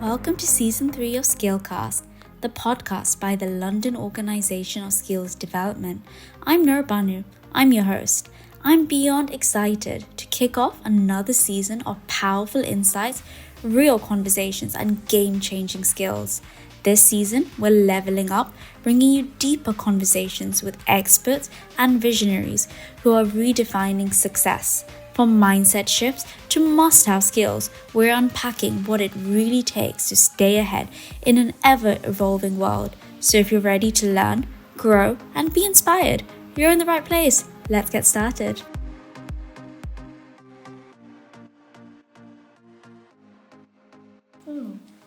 Welcome to Season 3 of SkillCast, the podcast by the London Organisation of Skills Development. I'm Nurbanu, I'm your host. I'm beyond excited to kick off another season of powerful insights, real conversations and game-changing skills. This season, we're leveling up, bringing you deeper conversations with experts and visionaries who are redefining success. From mindset shifts to must-have skills, we're unpacking what it really takes to stay ahead in an ever-evolving world. So if you're ready to learn, grow, and be inspired, you're in the right place. Let's get started.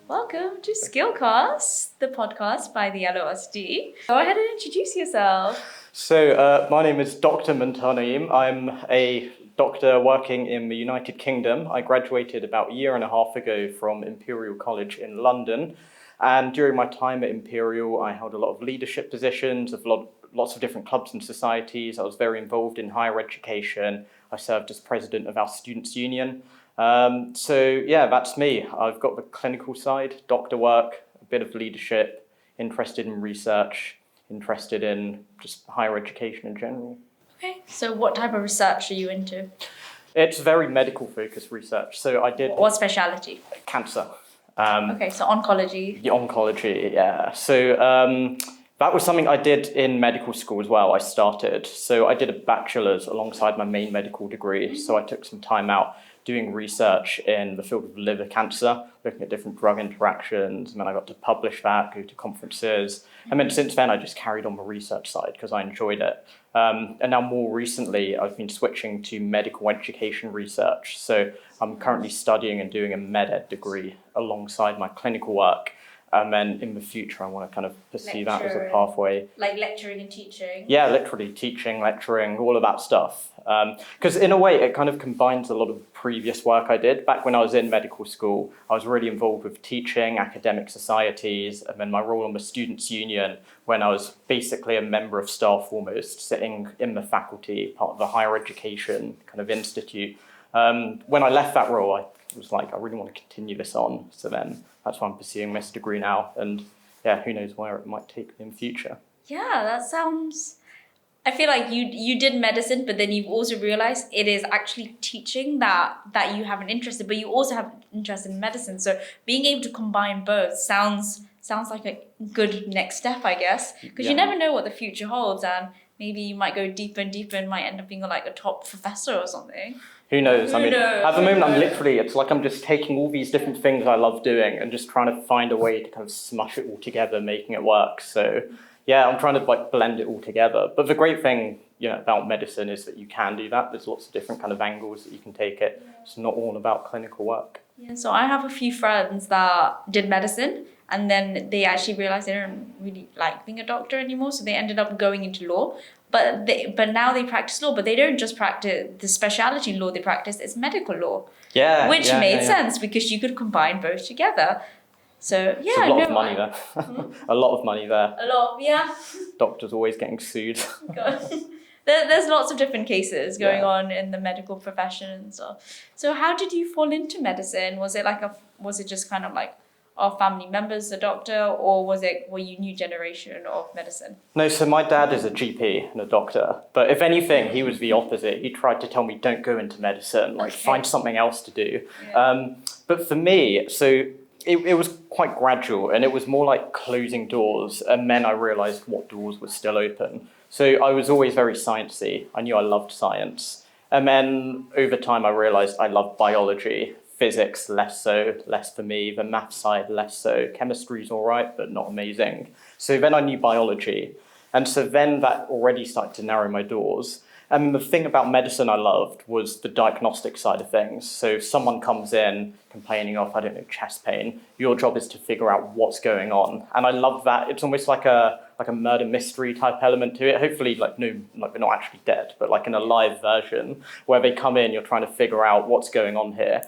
Welcome to SkillCast, the podcast by the LOSD. Go ahead and introduce yourself. So my name is Dr. Muntaha Naeem. I'm a doctor working in the United Kingdom. I graduated about a year and a half ago from Imperial College in London. And during my time at Imperial, I held a lot of leadership positions of lots of different clubs and societies. I was very involved in higher education. I served as president of our students' union. That's me. I've got the clinical side, doctor work, a bit of leadership, interested in research, interested in just higher education in general. Okay, so what type of research are you into? It's very medical focused research. So I did... What speciality? Cancer. Okay, so oncology. The oncology, yeah. So that was something I did in medical school as well. I started. So I did a bachelor's alongside my main medical degree. So I took some time out doing research in the field of liver cancer, looking at different drug interactions, and then I got to publish that, go to conferences. And then since then, I just carried on the research side because I enjoyed it. And now more recently, I've been switching to medical education research. So I'm currently studying and doing a med ed degree alongside my clinical work. And then in the future, I want to kind of pursue that as a pathway. Like lecturing and teaching? Yeah, literally teaching, lecturing, all of that stuff. Because in a way, it kind of combines a lot of previous work I did. Back when I was in medical school, I was really involved with teaching, academic societies, and then my role on the students' union when I was basically a member of staff almost, sitting in the faculty, part of the higher education kind of institute. When I left that role, I was like, I really want to continue this on. So then that's why I'm pursuing this degree now. And yeah, who knows where it might take me in the future. Yeah, that sounds... I feel like you did medicine, but then you've also realized it is actually teaching that you have an interest in, but you also have an interest in medicine. So being able to combine both sounds like a good next step, I guess, because you never know what the future holds, and maybe you might go deeper and deeper and might end up being like a top professor or something. Who knows? At the moment, it's like I'm just taking all these different things I love doing and just trying to find a way to kind of smush it all together, making it work. So yeah, I'm trying to like blend it all together. But the great thing, about medicine is that you can do that. There's lots of different kind of angles that you can take it. It's not all about clinical work. Yeah, so I have a few friends that did medicine and then they actually realized they don't really like being a doctor anymore. So they ended up going into law. But now they practice law, but they don't just practice the specialty law they practice, it's medical law. Yeah. Which made sense because you could combine both together. So yeah, there's a lot of money there. A lot of money there. A lot, yeah. Doctors always getting sued. There's lots of different cases going on in the medical profession. So how did you fall into medicine? Was it just kind of like our family members, a doctor, or were you new generation of medicine? No, so my dad is a GP and a doctor, but if anything, he was the opposite. He tried to tell me, don't go into medicine, find something else to do. Yeah. But for me, so it was quite gradual, and it was more like closing doors, and then I realized what doors were still open. So I was always very sciencey. I knew I loved science. And then over time, I realized I loved biology. Physics, less so, less for me. The math side, less so. Chemistry's all right, but not amazing. So then I knew biology. And so then that already started to narrow my doors. And the thing about medicine I loved was the diagnostic side of things. So if someone comes in complaining of, chest pain, your job is to figure out what's going on. And I love that. It's almost like a murder mystery type element to it. Hopefully, they're not actually dead, but like an alive version where they come in, you're trying to figure out what's going on here.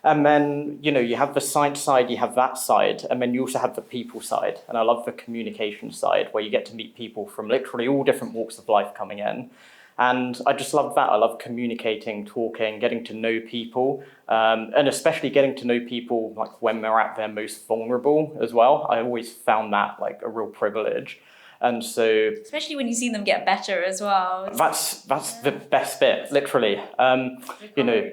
And then, you have the science side, you have that side, and then you also have the people side. And I love the communication side where you get to meet people from literally all different walks of life coming in. And I just love that. I love communicating, talking, getting to know people, and especially getting to know people like when they're at their most vulnerable as well. I always found that like a real privilege. And so, especially when you see them get better as well. That's the best bit, literally. You know,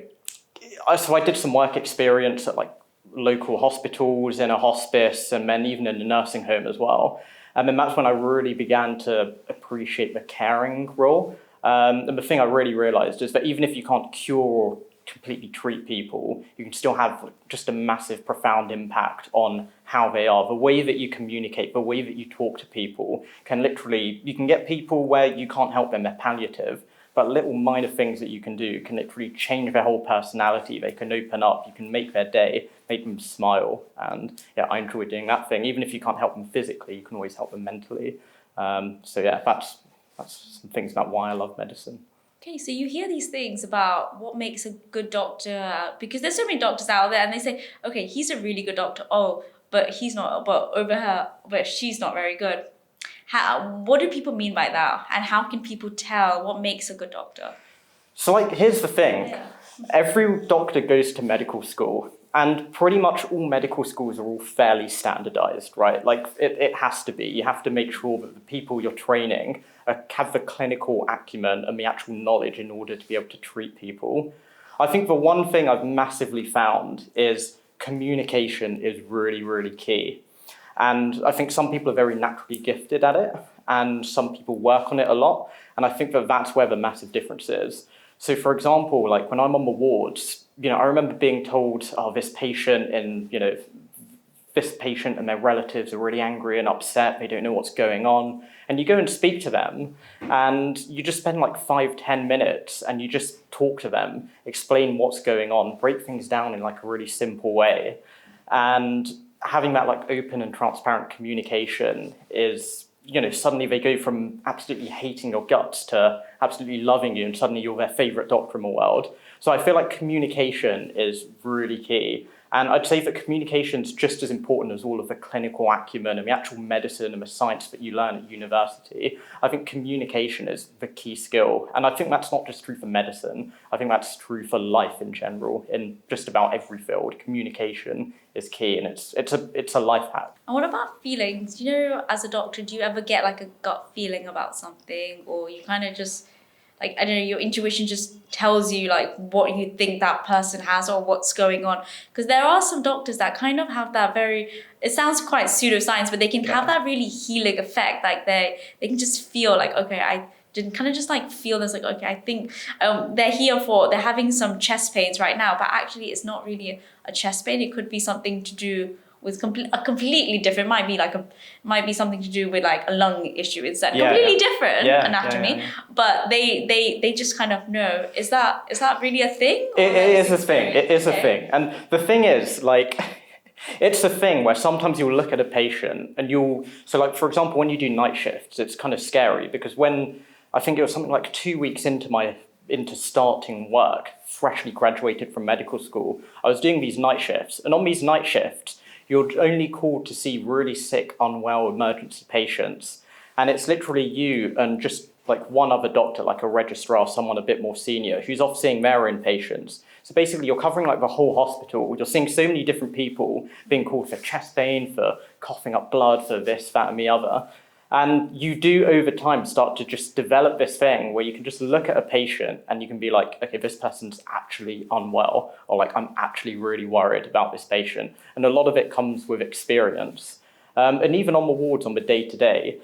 so I did some work experience at like local hospitals, in a hospice, and then even in a nursing home as well. And then that's when I really began to appreciate the caring role. And the thing I really realized is that even if you can't cure or completely treat people, you can still have just a massive, profound impact on how they are. The way that you communicate, the way that you talk to people can literally, you can get people where you can't help them, they're palliative, but little minor things that you can do can literally change their whole personality. They can open up, you can make their day, make them smile. And yeah, I enjoy doing that thing. Even if you can't help them physically, you can always help them mentally. So yeah, that's some things about why I love medicine. Okay, so you hear these things about what makes a good doctor, because there's so many doctors out there and they say, okay, he's a really good doctor. Oh, but he's not, but over her, but she's not very good. What do people mean by that? And how can people tell what makes a good doctor? So like, here's the thing. Every doctor goes to medical school, and pretty much all medical schools are all fairly standardized, right? Like it has to be. You have to make sure that the people you're training have the clinical acumen and the actual knowledge in order to be able to treat people. I think the one thing I've massively found is communication is really, really key. And I think some people are very naturally gifted at it, and some people work on it a lot. And I think that that's where the massive difference is. So for example, like when I'm on the wards, I remember being told, oh, this patient and their relatives are really angry and upset. They don't know what's going on. And you go and speak to them, and you just spend like 5-10 minutes and you just talk to them, explain what's going on, break things down in like a really simple way. And having that like open and transparent communication is, suddenly they go from absolutely hating your guts to absolutely loving you, and suddenly you're their favorite doctor in the world. So I feel like communication is really key. And I'd say that communication is just as important as all of the clinical acumen and the actual medicine and the science that you learn at university. I think communication is the key skill. And I think that's not just true for medicine. I think that's true for life in general, in just about every field. Communication is key, and it's a life hack. And what about feelings? As a doctor, do you ever get like a gut feeling about something, or you kind of just, like, I don't know, your intuition just tells you like what you think that person has or what's going on? Because there are some doctors that kind of have that it sounds quite pseudoscience, but they can have that really healing effect. Like they can just feel like, okay, I didn't kind of just like feel this, like, okay, I think they're having some chest pains right now, but actually it's not really a chest pain. It could be something to do with a completely different, might be something to do with like a lung issue instead. Completely different anatomy. But they just kind of know. Is that really a thing? It is a thing. It is a thing. And the thing is, like, it's a thing where sometimes you'll look at a patient and so like, for example, when you do night shifts, it's kind of scary, because when, I think it was something like 2 weeks into starting work, freshly graduated from medical school, I was doing these night shifts. And on these night shifts, you're only called to see really sick, unwell emergency patients. And it's literally you and just like one other doctor, like a registrar, someone a bit more senior, who's off seeing their own patients. So basically you're covering like the whole hospital. You're seeing so many different people being called for chest pain, for coughing up blood, for this, that, and the other. And you do over time start to just develop this thing where you can just look at a patient and you can be like, okay, this person's actually unwell, or like, I'm actually really worried about this patient. And a lot of it comes with experience. And even on the wards, on the day-to-day,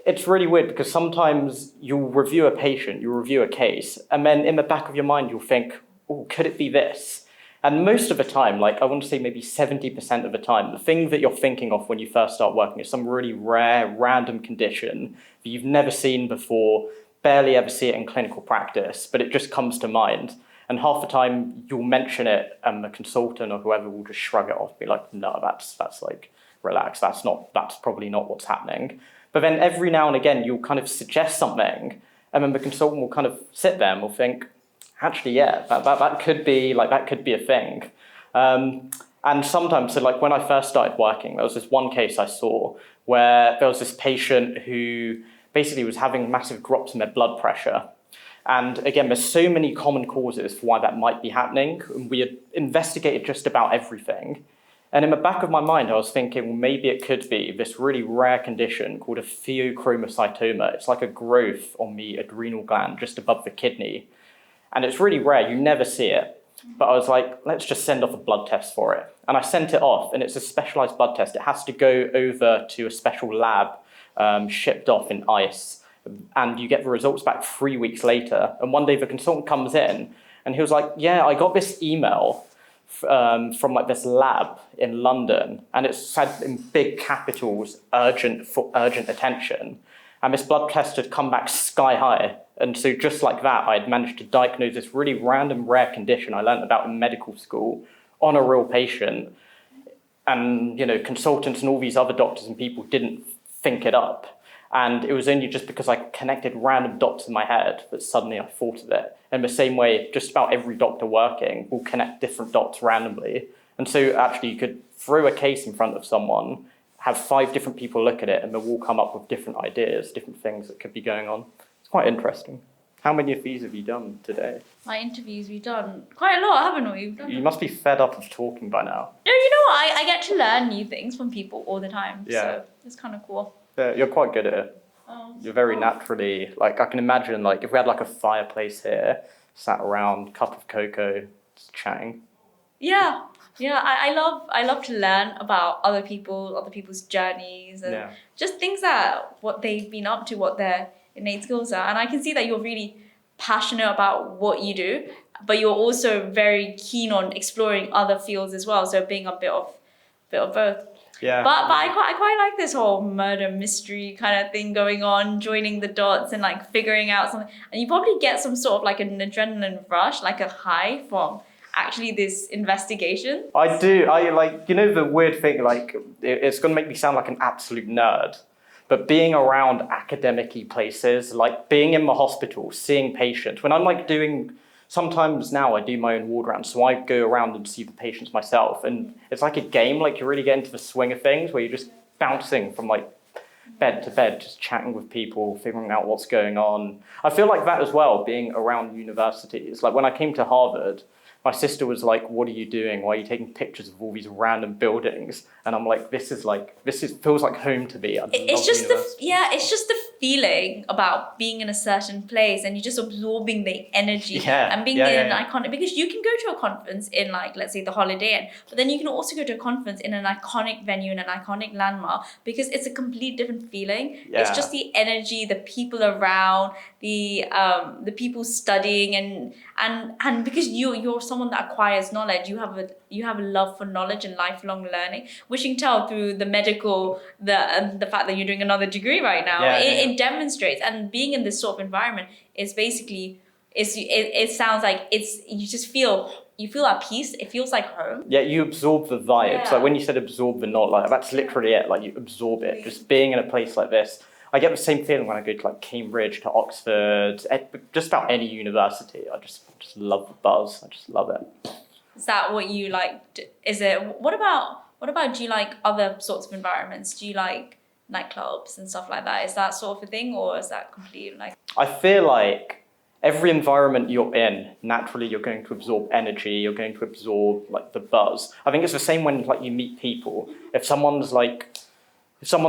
it's really weird, because sometimes you'll review a patient, you'll review a case, and then in the back of your mind, you'll think, oh, could it be this? And most of the time, like I want to say maybe 70% of the time, the thing that you're thinking of when you first start working is some really rare, random condition that you've never seen before, barely ever see it in clinical practice, but it just comes to mind. And half the time you'll mention it and the consultant or whoever will just shrug it off, be like, no, that's like, relax, that's probably not what's happening. But then every now and again, you'll kind of suggest something, and then the consultant will kind of sit there and will think, actually, yeah, that could be a thing. And sometimes, so like when I first started working, there was this one case I saw where there was this patient who basically was having massive drops in their blood pressure. And again, there's so many common causes for why that might be happening. And we had investigated just about everything. And in the back of my mind, I was thinking, well, maybe it could be this really rare condition called a pheochromocytoma. It's like a growth on the adrenal gland just above the kidney. And it's really rare, you never see it. But I was like, let's just send off a blood test for it. And I sent it off, and it's a specialized blood test. It has to go over to a special lab, shipped off in ice. And you get the results back 3 weeks later. And one day the consultant comes in, and he was like, yeah, I got this email from like this lab in London, and it said in big capitals, urgent attention. And this blood test had come back sky high. And so just like that, I had managed to diagnose this really random, rare condition I learned about in medical school on a real patient. And, consultants and all these other doctors and people didn't think it up. And it was only just because I connected random dots in my head that suddenly I thought of it. In the same way, just about every doctor working will connect different dots randomly. And so actually you could throw a case in front of someone, have 5 different people look at it, and they'll all come up with different ideas, different things that could be going on. It's quite interesting. How many of these have you done today? My interviews, we've done quite a lot, haven't we? You must be fed up of talking by now. No, you know what? I get to learn new things from people all the time. Yeah. So it's kind of cool. Yeah, you're quite good at it. You're very naturally, like I can imagine like if we had like a fireplace here, sat around, cup of cocoa, just chatting. Yeah. I love to learn about other people's journeys and just things what they've been up to, what their innate skills are. And I can see that you're really passionate about what you do, but you're also very keen on exploring other fields as well. So being a bit of both. Yeah. But I quite like this whole murder mystery kind of thing going on, joining the dots and like figuring out something. And you probably get some sort of like an adrenaline rush, like a high from actually this investigation. I do. I like, the weird thing, like it's going to make me sound like an absolute nerd, but being around academic-y places, like being in the hospital, seeing patients, when I'm like sometimes now I do my own ward rounds, so I go around and see the patients myself, and it's like a game, like you really get into the swing of things where you're just bouncing from like bed to bed, just chatting with people, figuring out what's going on. I feel like that as well, being around universities. Like when I came to Harvard, my sister was like, what are you doing? Why are you taking pictures of all these random buildings? And I'm like, this feels like home to me. It's just the feeling about being in a certain place and you're just absorbing the energy and being in an iconic, because you can go to a conference in like, let's say the Holiday Inn, but then you can also go to a conference in an iconic venue, in an iconic landmark, because it's a complete different feeling. Yeah. It's just the energy, the people around, the people studying and because you're someone that acquires knowledge, you have a love for knowledge and lifelong learning, which you can tell through the medical, the fact that you're doing another degree right now. It demonstrates, and being in this sort of environment is basically it sounds like you feel at peace. It feels like home. Yeah, you absorb the vibes. Yeah. Like when you said absorb the knowledge, like that's literally it. Like you absorb it. Just being in a place like this. I get the same feeling when I go to like Cambridge, to Oxford, just about any university. I just love the buzz. I just love it. Is that what you like? Is it? What about? Do you like other sorts of environments? Do you like nightclubs and stuff like that? Is that sort of a thing, or is that completely like? I feel like every environment you're in, naturally you're going to absorb energy. You're going to absorb like the buzz. I think it's the same when like you meet people. If someone's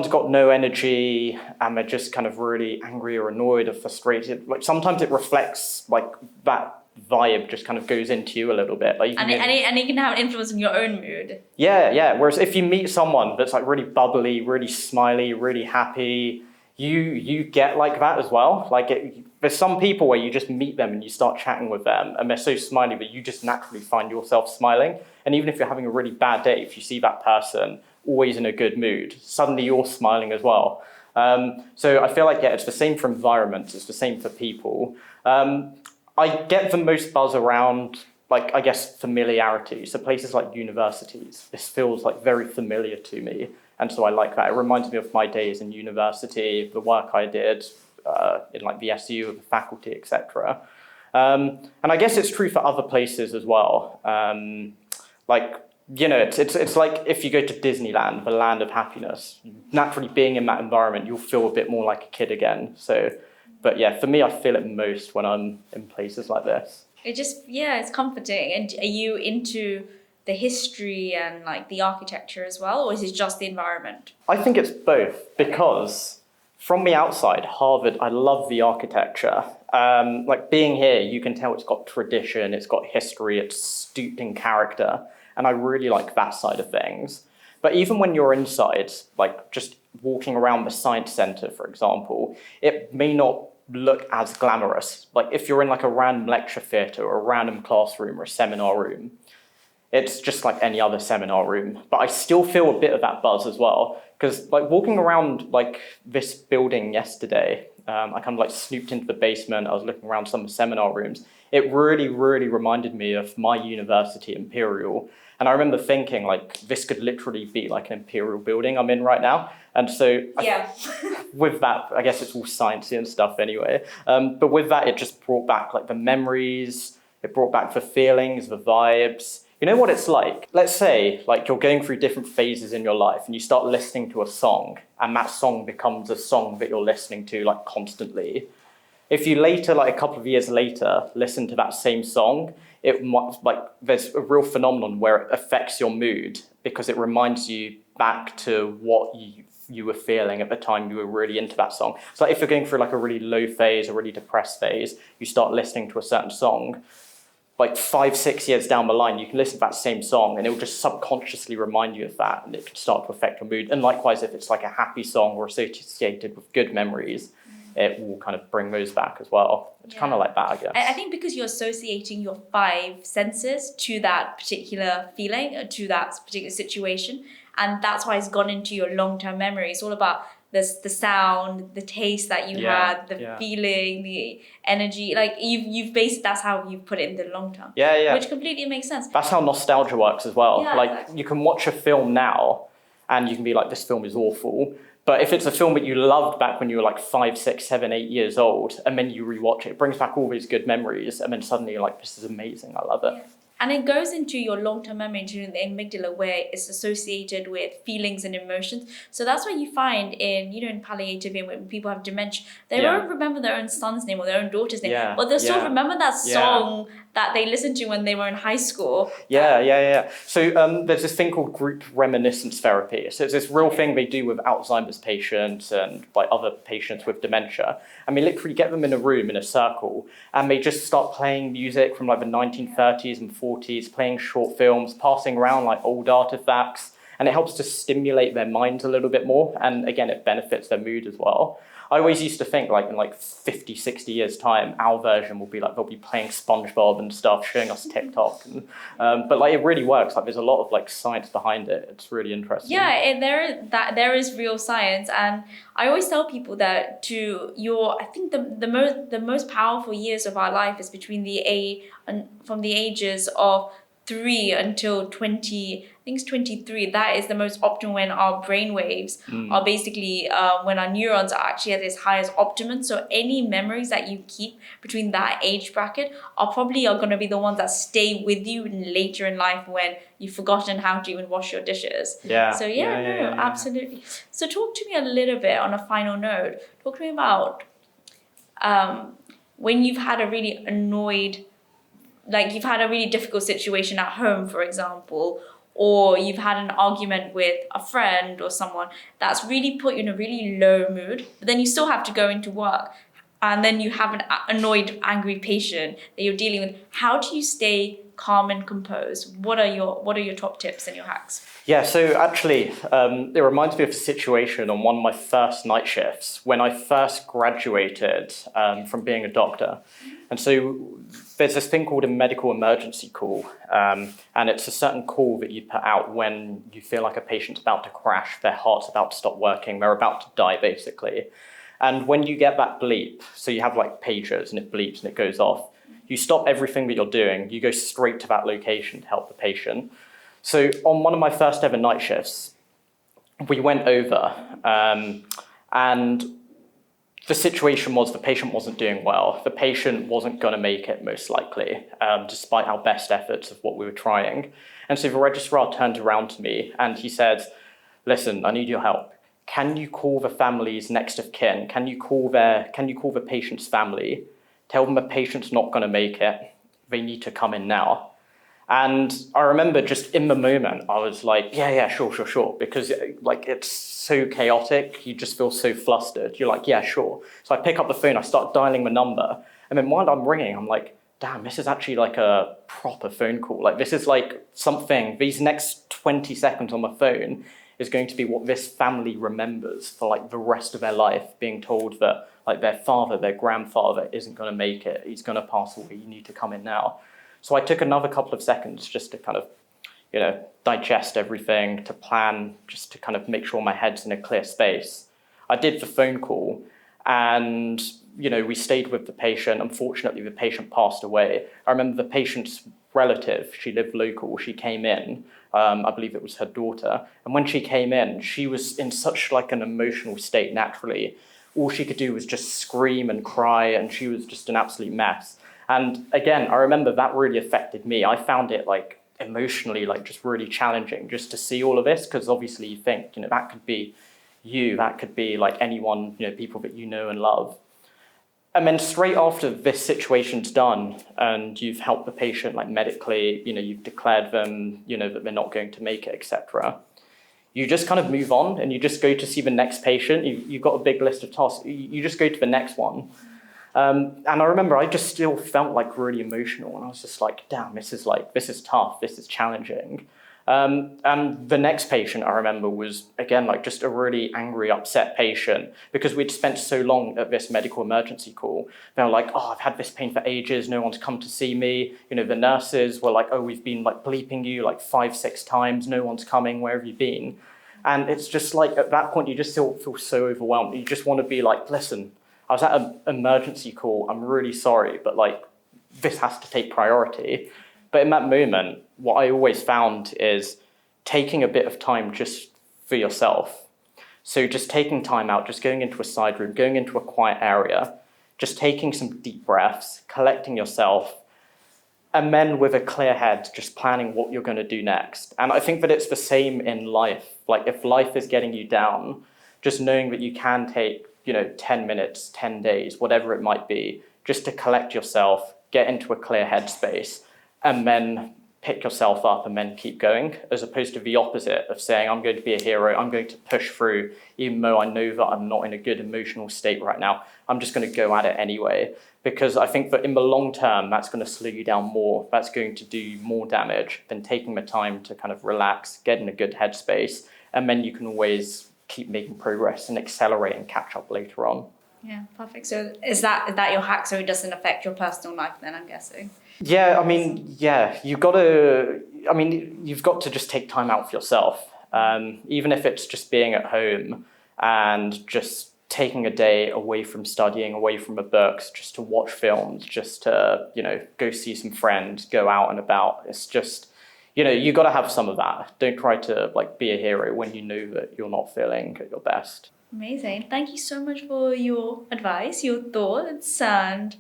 got no energy and they're just kind of really angry or annoyed or frustrated, like sometimes it reflects like that vibe just kind of goes into you a little bit. Like and it can have an influence on your own mood. Yeah. Whereas if you meet someone that's like really bubbly, really smiley, really happy, you get like that as well. Like there's some people where you just meet them and you start chatting with them and they're so smiley that you just naturally find yourself smiling. And even if you're having a really bad day, if you see that person always in a good mood, suddenly you're smiling as well. So I feel like, it's the same for environments, it's the same for people. I get the most buzz around, like, I guess, familiarity. So places like universities, this feels like very familiar to me. And so I like that. It reminds me of my days in university, the work I did in like the SU, the faculty, etc. And I guess it's true for other places as well. It's like if you go to Disneyland, the land of happiness, naturally being in that environment, you'll feel a bit more like a kid again. So But yeah, for me, I feel it most when I'm in places like this. It's comforting. And are you into the history and like the architecture as well, or is it just the environment? I think it's both, because from the outside, Harvard, I love the architecture. Like being here, you can tell it's got tradition, it's got history, it's steeped in character, and I really like that side of things. But even when you're inside, like just walking around the science center, for example, it may not look as glamorous. Like if you're in like a random lecture theatre or a random classroom or a seminar room, it's just like any other seminar room. But I still feel a bit of that buzz as well. Because like walking around like this building yesterday, I kind of like snooped into the basement. I was looking around some of the seminar rooms. It really, really reminded me of my university, Imperial. And I remember thinking like this could literally be like an Imperial building I'm in right now. And so with that, I guess it's all sciencey and stuff anyway. But with that, it just brought back like the memories. It brought back the feelings, the vibes. You know what it's like? Let's say like you're going through different phases in your life and you start listening to a song and that song becomes a song that you're listening to like constantly. If you later, like a couple of years later, listen to that same song, it might, like there's a real phenomenon where it affects your mood because it reminds you back to what you were feeling at the time you were really into that song. So like if you're going through like a really low phase, a really depressed phase, you start listening to a certain song, like 5-6 years down the line, you can listen to that same song and it will just subconsciously remind you of that and it can start to affect your mood. And likewise, if it's like a happy song or associated with good memories, it will kind of bring those back as well. It's kind of like that, I guess. I think because you're associating your 5 senses to that particular feeling, to that particular situation, and that's why it's gone into your long-term memory. It's all about the sound, the taste that you had, the feeling, the energy. Like you've based, that's how you put it in the long term. Which completely makes sense. That's how nostalgia works as well. Like exactly. You can watch a film now and you can be like, this film is awful. But if it's a film that you loved back when you were like 5, 6, 7, 8 years old, and then you rewatch it, it brings back all these good memories, and then suddenly you're like, this is amazing, I love it. Yeah. And it goes into your long-term memory, into the amygdala, where it's associated with feelings and emotions. So that's what you find in, in palliative care, when people have dementia. They won't remember their own son's name or their own daughter's name, but they'll still remember that song that they listened to when they were in high school. So there's this thing called group reminiscence therapy. So it's this real thing they do with Alzheimer's patients and like other patients with dementia. And they literally get them in a room in a circle and they just start playing music from like the 1930s and 40s, playing short films, passing around like old artifacts. And it helps to stimulate their minds a little bit more. And again, it benefits their mood as well. I always used to think like in like 50, 60 years time, our version will be like, they'll be playing SpongeBob and stuff, showing us TikTok. And, but like it really works. Like there's a lot of like science behind it. It's really interesting. Yeah, and there is real science. And I always tell people that I think the most powerful years of our life is from the ages of 3 until 20, I think it's 23. That is the most optimal when our brain waves are basically, when our neurons are actually at its highest optimum. So any memories that you keep between that age bracket are going to be the ones that stay with you later in life when you've forgotten how to even wash your dishes. Absolutely. So talk to me a little bit on a final note. Talk to me about when you've had a really you've had a really difficult situation at home, for example, or you've had an argument with a friend or someone that's really put you in a really low mood, but then you still have to go into work, and then you have an annoyed, angry patient that you're dealing with. How do you stay calm and composed? What are your top tips and your hacks? Yeah, so actually, it reminds me of a situation on one of my first night shifts when I first graduated from being a doctor. And so there's this thing called a medical emergency call, and it's a certain call that you put out when you feel like a patient's about to crash, their heart's about to stop working, they're about to die, basically. And when you get that bleep, so you have like pagers and it bleeps and it goes off, you stop everything that you're doing, you go straight to that location to help the patient. So on one of my first ever night shifts, we went over and the situation was the patient wasn't doing well. The patient wasn't going to make it, most likely, despite our best efforts of what we were trying. And so the registrar turned around to me and he said, listen, I need your help. can you call the family's next of kin? Can you call the patient's family? Tell them the patient's not going to make it. They need to come in now. And I remember just in the moment, I was like, yeah, sure. Because like it's so chaotic, you just feel so flustered. You're like, yeah, sure. So I pick up the phone, I start dialing the number. And then while I'm ringing, I'm like, damn, this is actually like a proper phone call. Like this is like something, these next 20 seconds on the phone is going to be what this family remembers for like the rest of their life, being told that like their father, their grandfather isn't going to make it. He's going to pass away. You need to come in now. So I took another couple of seconds just to kind of, digest everything, to plan, just to kind of make sure my head's in a clear space. I did the phone call and, we stayed with the patient. Unfortunately, the patient passed away. I remember the patient's relative, she lived local, she came in. I believe it was her daughter. And when she came in, she was in such like an emotional state naturally. All she could do was just scream and cry, and she was just an absolute mess. And again, I remember that really affected me. I found it like emotionally, like just really challenging just to see all of this, because obviously you think, that could be you, that could be like anyone, people that you know and love. And then straight after this situation's done and you've helped the patient like medically, you've declared them, that they're not going to make it, etc. You just kind of move on and you just go to see the next patient. You've got a big list of tasks. You just go to the next one. And I remember I just still felt like really emotional, and I was just like, damn, this is tough, this is challenging. And the next patient I remember was, again, like just a really angry, upset patient, because we'd spent so long at this medical emergency call. They were like, oh, I've had this pain for ages, no one's come to see me. The nurses were like, oh, we've been like bleeping you like 5-6 times, no one's coming, where have you been? And it's just like, at that point, you just feel so overwhelmed. You just want to be like, listen, I was at an emergency call, I'm really sorry, but like, this has to take priority. But in that moment, what I always found is taking a bit of time just for yourself. So just taking time out, just going into a side room, going into a quiet area, just taking some deep breaths, collecting yourself, and then with a clear head, just planning what you're going to do next. And I think that it's the same in life. Like if life is getting you down, just knowing that you can take 10 minutes, 10 days, whatever it might be, just to collect yourself, get into a clear headspace, and then pick yourself up and then keep going, as opposed to the opposite of saying, I'm going to be a hero, I'm going to push through, even though I know that I'm not in a good emotional state right now, I'm just going to go at it anyway. Because I think that in the long term, that's going to slow you down more, that's going to do more damage than taking the time to kind of relax, get in a good headspace, and then you can always keep making progress and accelerate and catch up later on. Yeah, perfect. So is that your hack, so it doesn't affect your personal life then, I'm guessing? Yeah, you've got to just take time out for yourself. Even if it's just being at home and just taking a day away from studying, away from the books, just to watch films, just to, go see some friends, go out and about. It's just, you got to have some of that. Don't try to be a hero when you know that you're not feeling at your best. Amazing. Thank you so much for your advice, your thoughts, and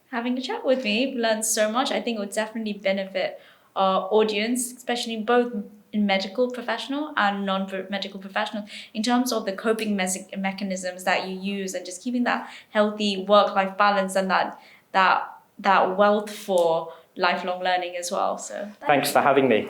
having a chat with me. We've learned so much. I think it would definitely benefit our audience, especially both in medical professional and non-medical professional, in terms of the coping mechanisms that you use and just keeping that healthy work-life balance and that wealth for lifelong learning as well. So thanks for having me.